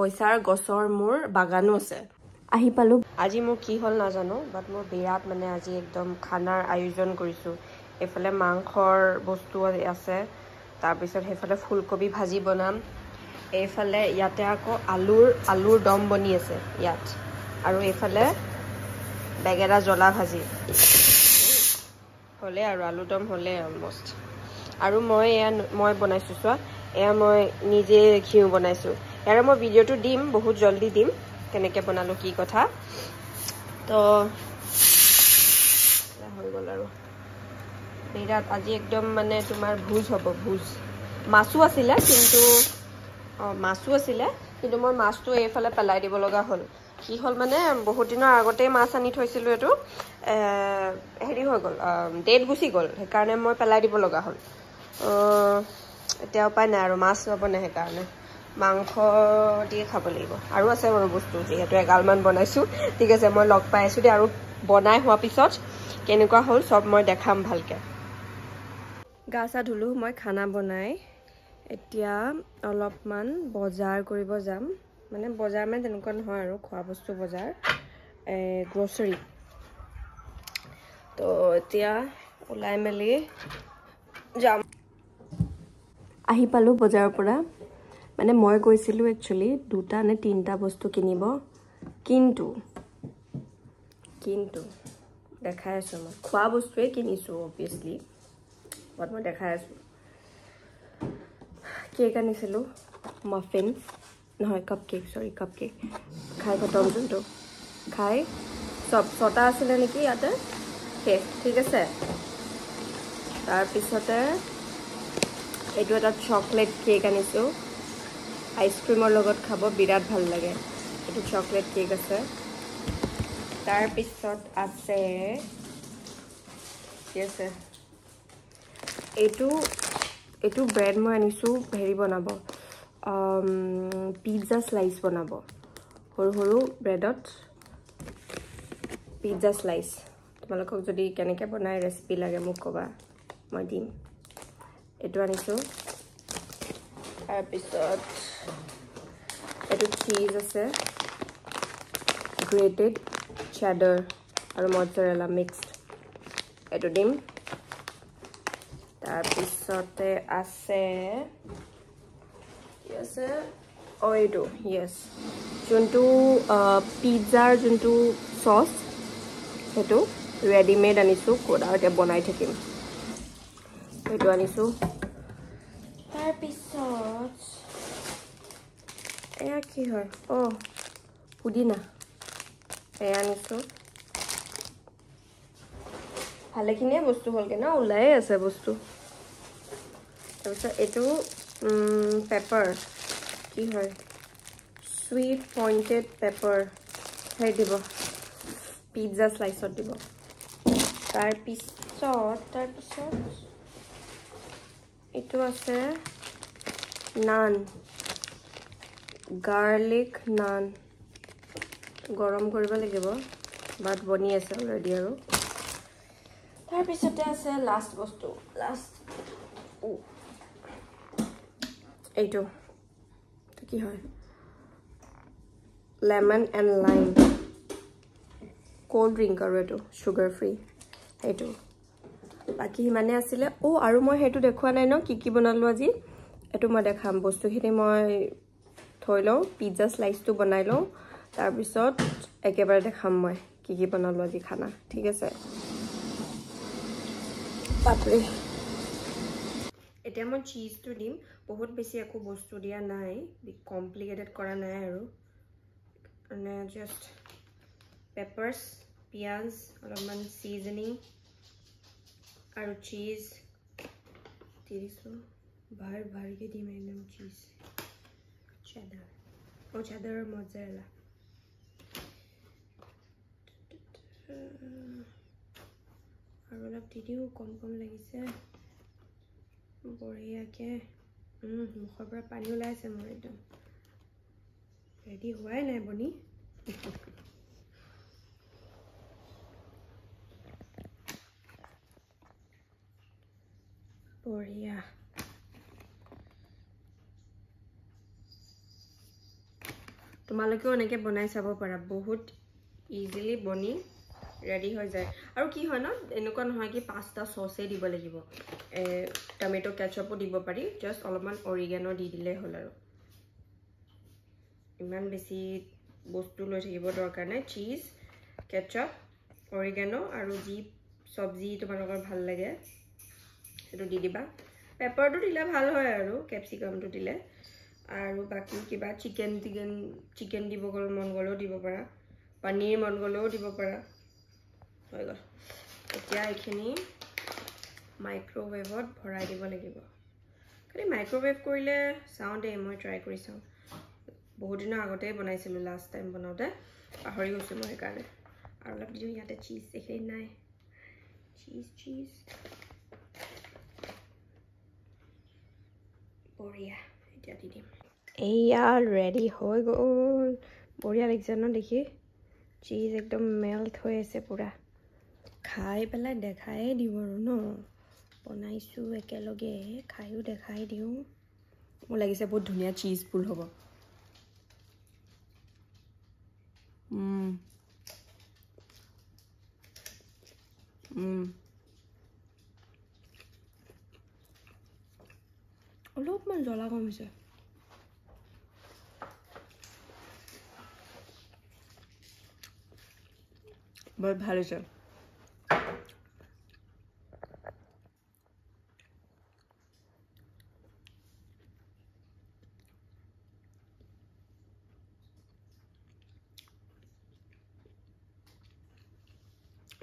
পইচাৰ গছৰ মোৰ বাগানো আছে আহি পালো আজি মোৰ কি হল নাজানো বাট মোৰ বিৰাট মানে আজি একদম খানাৰ আয়োজন কৰিছো এফালে মাংসৰ বস্তু আছে তাৰ পিছত হেফালে ফুলকবি ভাজি বনাম এইফালে ইয়াতে আকৌ আলুৰ দম বনি আছে ইয়াত আৰু এইফালে বেগেৰা জ্বলা ভাজি হলে আৰু আলু দম হলে অলমোষ্ট আৰু মই বনাইছো চোৱা এয়া মই নিজে ঘিউ বনাইছো ইয়াৰে মই ভিডিঅ'টো দিম বহুত জলদি দিম কেনেকৈ বনালো কি কথা তো হৈ গ'ল আৰু বিৰাট আজি একদম মানে তোমাৰ ভোজ হ'ব ভোজ মাছো আছিলে কিন্তু মই মাছটো এইফালে পেলাই দিব লগা হ'ল কি হ'ল মানে বহুত দিনৰ আগতেই মাছ আনি থৈছিলোঁ এইটো হেৰি হৈ গ'ল ডেট গুচি গ'ল সেইকাৰণে মই পেলাই দিব লগা হ'ল এতিয়া উপায় নাই আৰু মাছ নবনে সেইকাৰণে মাংস দিয়ে খাব লাগিব আৰু আছে বাৰু বস্তু যিহেতু এগালমান বনাইছোঁ ঠিক আছে মই লগ পাই আছোঁ দেই আৰু বনাই হোৱাৰ পিছত কেনেকুৱা হ'ল চব মই দেখাম ভালকৈ গা চা ধুলোঁ মই খানা বনাই এতিয়া অলপমান বজাৰ কৰিব যাম মানে বজাৰ মানে তেনেকুৱা নহয় আৰু খোৱা বস্তু বজাৰ গ্ৰ'চাৰী তো এতিয়া ওলাই মেলি যাম আহি পালোঁ বজাৰৰ পৰা মানে মই গৈছিলোঁ একচুৱেলি 2টা নে 3টা বস্তু কিনিব কিন্তু দেখাই আছোঁ মই খোৱা বস্তুৱে কিনিছোঁ অবভিয়াছলি বাট মই দেখাই আছোঁ কেক আনিছিলোঁ মাফিন নহয় কাপ কেক খাই খতম যোনটো খাই চব 6টা আছিলে নেকি ইয়াতে কেক ঠিক আছে তাৰপিছতে এইটো এটা চকলেট কেক আনিছোঁ আইচক্ৰীমৰ লগত খাব বিৰাট ভাল লাগে এইটো চকলেট কেক আছে তাৰপিছত আছে কি আছে এইটো ব্ৰেড মই আনিছোঁ হেৰি বনাব পিজ্জা স্লাইচ বনাব সৰু ব্ৰেডত পিজ্জা স্লাইচ তোমালোকক যদি কেনেকৈ বনাই ৰেচিপি লাগে মোক ক'বা মই দিম এইটো আনিছোঁ তাৰপিছত এইটো চীজ আছে গ্ৰেটেড চেডাৰ আৰু মজৰেলা মিক্সড এইটো দিম তাৰপিছতে আছে কি আছে এইটো য়েছ যোনটো পিজ্জাৰ যোনটো চচ সেইটো ৰেডিমেড আনিছোঁ ক'ত আৰু এতিয়া বনাই থাকিম সেইটো আনিছোঁ তাৰপিছত এয়া কি হয় পুদিনা এয়া আনিছোঁ ভালেখিনিয়ে বস্তু হ'লগৈ ন ওলায়ে আছে বস্তু তাৰপিছত এইটো পেপাৰ কি হয় চুইট পইণ্টেড পেপাৰ সেই দিব পিজ্জা স্লাইচত দিব তাৰপিছত এইটো আছে নান গাৰ্লিক নান গৰম কৰিব লাগিব বাট বনি আছে অলৰেডি আৰু তাৰপিছতে আছে লাষ্ট বস্তু এইটো কি হয় lemon and Lime cold drink আৰু এইটো চুগাৰ ফ্ৰী সেইটো বাকী সিমানে আছিলে আৰু মই সেইটো দেখুওৱা নাই ন কি বনালোঁ আজি এইটো মই দেখাম বস্তুখিনি মই থৈ লওঁ পিজ্জা স্লাইচটো বনাই লওঁ তাৰপিছত একেবাৰে দেখাম মই কি বনালোঁ আজি খানা ঠিক আছে বাপৰে এতিয়া মই চিজটো দিম বহুত বেছি একো বস্তু দিয়া নাই কমপ্লিকেটেড কৰা নাই আৰু মানে জাষ্ট পেপাৰ্ছ পিঁয়াজ অলপমান চিজনিং আৰু চিজ দি দিছোঁ ভালকৈ দিম একদম চিজ চেডাৰৰ মজৰেলা আৰু অলপ দি দিওঁ কম লাগিছে বঢ়িয়াকৈ মুখৰ পৰা পানী ওলাইছে মোৰ একদম ৰেডি হোৱাই নাই বনি বঢ়িয়া তোমালোকেও এনেকৈ বনাই চাব পাৰা বহুত ইজিলি বনি ৰেডি হৈ যায় আৰু কি হয় ন এনেকুৱা নহয় কি পাস্তা সসে দিব লাগিব টমেটো কেচাপো দিব পাৰি জাস্ট অলপমান অৰিগেনো দি দিলে হ'ল আৰু ইমান বেছি বস্তু লৈ থাকিব দৰকাৰ নাই চিজ কেচাপ অৰিগেনো আৰু যি সবজি তোমালোকৰ ভাল লাগে সেইটো দি দিবা পেপাৰটো দিলে ভাল হয় আৰু ক্যাপসিকামটো দিলে আৰু বাকি কিবা চিকেন দিব গ'ল মন গ'লেও দিব পাৰা পনীৰ মন গ'লেও দিব পাৰা হৈ গ'ল এতিয়া এইখিনি মাইক্ৰৱেভত ভৰাই দিব লাগিব খালি মাইক্ৰৱেভ কৰিলে চাওঁ দে মই ট্ৰাই কৰি চাওঁ বহুত দিনৰ আগতে বনাইছিলোঁ লাষ্ট টাইম বনাওঁতে পাহৰি গৈছোঁ মই সেইকাৰণে আৰু অলপ দিওঁ ইয়াতে চিজ এইখিনি নাই চিজ বঢ়িয়া এতিয়া দি দিম এয়া ৰেডি হৈ গ'ল বঢ়িয়া লাগিছে ন দেখি চিজ একদম মেল্ট হৈ আছে পুৰা খাই পেলাই দেখাই দিওঁ আৰু ন বনাইছোঁ একেলগে খায়ো দেখাই দিওঁ মোৰ লাগিছে বহুত ধুনীয়া চিজ ফুল হ'ব অলপমান জ্বলা কম হৈছে বহুত ভাল হৈছে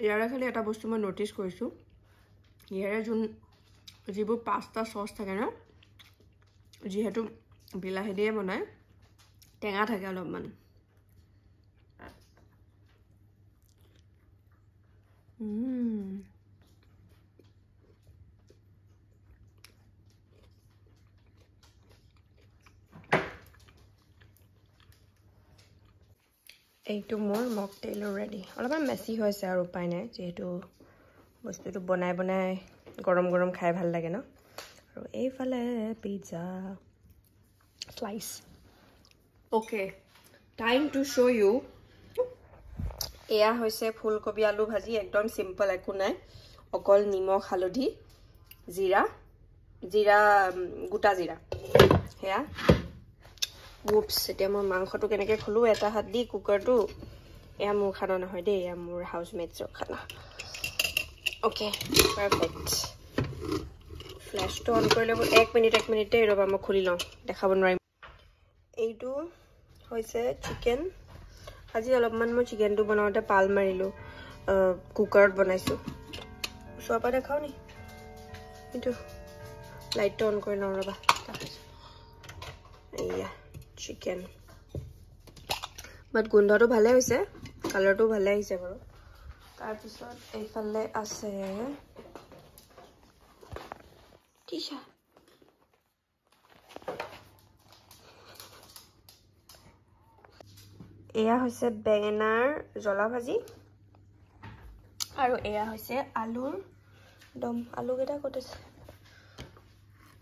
ইয়াৰে খালি এটা বস্তু মই নটিচ কৰিছোঁ ইয়াৰে যিবোৰ পাস্তা সস থাকে ন যিহেতু বিলাহী দিয়ে বনায় টেঙা থাকে অলপমান এইটো মোৰ মকটেইলো ৰেডি অলপমান মেছি হৈছে আৰু উপায় নাই যিহেতু বস্তুটো বনাই গৰম গৰম খাই ভাল লাগে ন আৰু এইফালে pizza slice okay time to show' you এয়া হৈছে ফুলকবি আলু ভাজি একদম সিম্পল একো নাই অকল নিমখ হালধি জিৰা গোটা জিৰা সেয়া Whoops, এতিয়া মই মাংসটো কেনেকৈ খোলো এটা হাত দি কুকাৰটো এয়া মোৰ খানা নহয় দেই এয়া মোৰ হাউচমেটছৰ খানা অ'কে পাৰফেক্ট ফ্লেছটো অন কৰি ল'ব 1 মিনিটে ৰ'বা মই খুলি লওঁ দেখাব নোৱাৰিম এইটো হৈছে চিকেন আজি অলপমান মই চিকেনটো বনাওঁতে পাল মাৰিলোঁ কুকাৰত বনাইছোঁ ওচৰৰ পৰা দেখাওঁ নি এইটো লাইটটো অন কৰি লওঁ ৰ'বা এয়া চিকেন বাট গোন্ধটো ভালে হৈছে কালাৰটো ভালে আহিছে বাৰু তাৰপিছত এইফালে আছে টিশা এয়া হৈছে বেঙেনাৰ জ্বলা ভাজি আৰু এয়া হৈছে আলুৰ দম আলুকেইটা ক'ত আছে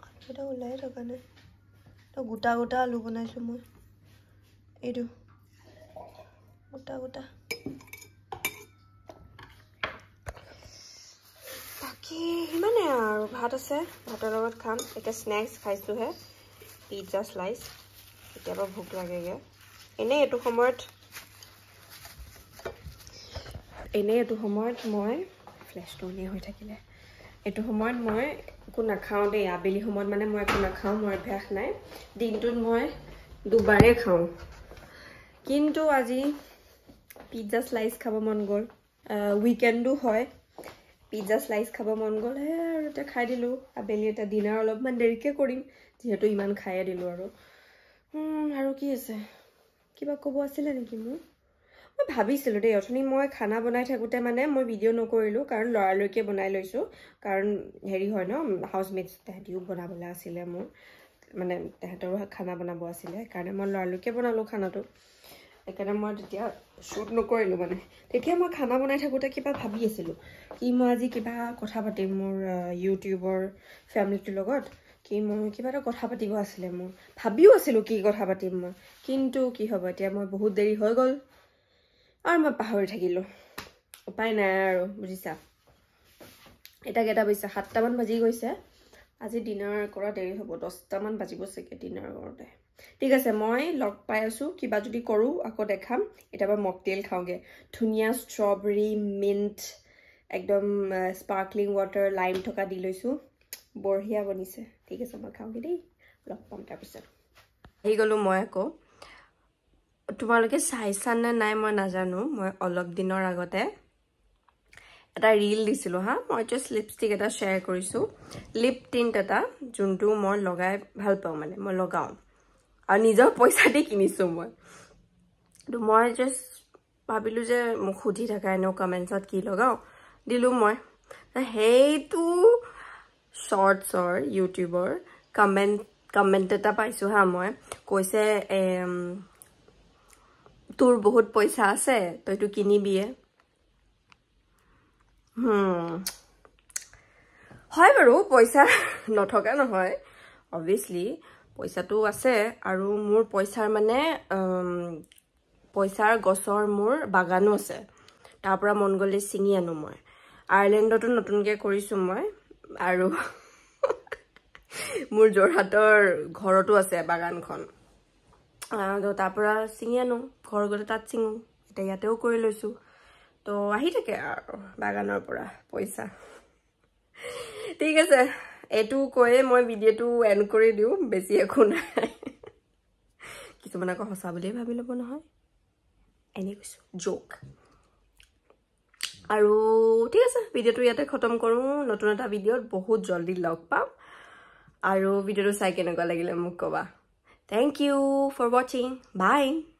আলুকেইটা ওলাই থকা নাই তো গোটা গোটা আলু বনাইছোঁ মই এইটো গোটা বাকী ইমানে আৰু ভাত আছে ভাতৰ লগত খাম এতিয়া স্নেক্স খাইছোঁহে পিজ্জা স্লাইচ কেতিয়াবা ভোক লাগেগৈ এনেই এইটো সময়ত মই ফ্লেছটো এনেই হৈ থাকিলে এইটো সময়ত মই একো নাখাওঁ দেই আবেলি সময়ত মানে মই একো নাখাওঁ মোৰ অভ্যাস নাই দিনটোত মই দুবাৰে খাওঁ কিন্তু আজি পিজ্জা স্লাইচ খাব মন গ'ল উইকেণ্ডো হয় পিজ্জা স্লাইচ খাব মন গ'ল আৰু এতিয়া খাই দিলোঁ আবেলি এটা ডিনাৰ অলপমান দেৰিকৈ কৰিম যিহেতু ইমান খায়ে দিলোঁ আৰু কি আছে কিবা ক'ব আছিলে নেকি মোৰ মই ভাবিছিলোঁ দেই অথনি মই খানা বনাই থাকোঁতে মানে মই ভিডিঅ' নকৰিলোঁ কাৰণ লৰালৰিকৈ বনাই লৈছোঁ কাৰণ হেৰি হয় ন হাউচমেটছ তাহাঁতিও বনাবলৈ আছিলে মোৰ মানে তাহাঁতৰো খানা বনাব আছিলে সেইকাৰণে মই লৰালৰিকৈ বনালোঁ খানাটো সেইকাৰণে মই তেতিয়া শ্বুট নকৰিলোঁ মানে তেতিয়া মই খানা বনাই থাকোঁতে কিবা ভাবি আছিলোঁ কি মই আজি কিবা কথা পাতিম মোৰ ইউটিউবৰ ফেমিলিটোৰ লগত কি মই কিবা এটা কথা পাতিব আছিলে মোৰ ভাবিও আছিলো কি কথা পাতিম মই কিন্তু কি হ'ব এতিয়া মই বহুত দেৰি হৈ গ'ল আৰু মই পাহৰি থাকিলো উপায় নাই আৰু বুজিছা এটা কেটা বৈছা 7টা মান বাজি গৈছে আজি ডিনাৰ কৰা দেৰি হ'ব 10টা মান বাজিব চাগে ডিনাৰ কৰোতে ঠিক আছে মই লগ পাই আছো কিবা যদি কৰো আকৌ দেখাম এটা বা মকটেল খাওগে ধুনিয়া ষ্ট্ৰবেৰী মিন্ট একদম স্পাৰ্কলিং ওয়াটাৰ লাইম থকা দি লৈছো বঢ়িয়া বনিছে ঠিক আছে মই খাওগে দেই লগ পাম তাৰ পিছত আহি গলো মই আকৌ তোমালোকে চাইছান নে নাই মই নাজানো মই অলপ দিনৰ আগতে এটা ৰীল দিছিলো হা মই জাস্ট লিপষ্টিক এটা শ্বেয়াৰ কৰিছো লিপ টিন্ট এটা যোনটো মই লগাই ভাল পাওঁ মানে মই লগাও আৰু নিজৰ পইচা দি কিনিছো মই জাস্ট ভাবিলো যে মোক খুজি থাকা এনো কমেন্টছত কি লগাও দিলো মই হেইটো শৰ্টছৰ ইউটিউবৰ কমেন্ট এটা পাইছো হা মই কৈছে তোৰ বহুত পইচা আছে তইতো কিনিবিয়ে হয় বাৰু পইচা নথকা নহয় obviously পইচাটো আছে আৰু মোৰ পইচাৰ মানে পইচাৰ গছৰ মোৰ বাগানো আছে তাৰ পৰা মন গলে চিঙি আনো মই আয়াৰলেণ্ডতো নতুনকে কৰিছো মই আৰু মোৰ জৰহাটৰ ঘৰতো আছে বাগানখন তাৰ পৰা চিঙি আনো ঘৰ গলে তাত চিঙো এটা ইয়াতেও কৰি লৈছো তো আহি থাকে আৰু বাগানৰ পৰা পইচা ঠিক আছে এটু কয়ে মই ভিডিওটো এন্ড কৰি দিও বেছি একো নাই কিছুমান আকৌ হসা বুলি ভাবি লব নহয় এনে কৈছো জোক আৰু ঠিক আছে ভিডিওটো ইয়াতে খতম কৰো নতুন এটা ভিডিওত বহুত জলদি লগ পাম আৰু ভিডিওটো চাই কেনেকুৱা লাগিলে মোক কবা Thank you for watching. Bye.